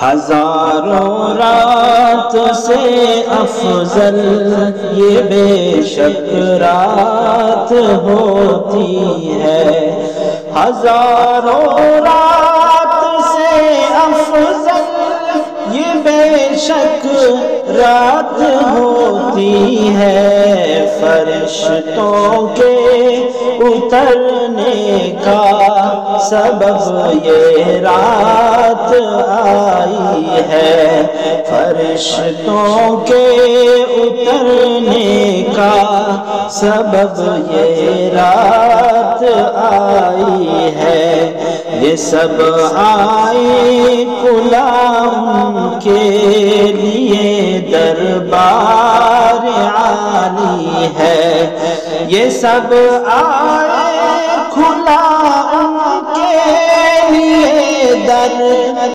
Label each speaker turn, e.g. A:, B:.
A: ہزاروں رات سے افضل یہ بے شک رات ہوتی ہے، ہزاروں رات سے افضل یہ بے شک رات ہوتی ہے۔ فرشتوں کے اترنے کا سبب یہ رات آئی ہے، فرشتوں کے اترنے کا سبب یہ رات آئی ہے۔ یہ سب آئے کھلا ان کے لیے دربار عالی ہے، یہ سب آئے کھلا ان کے لیے دربار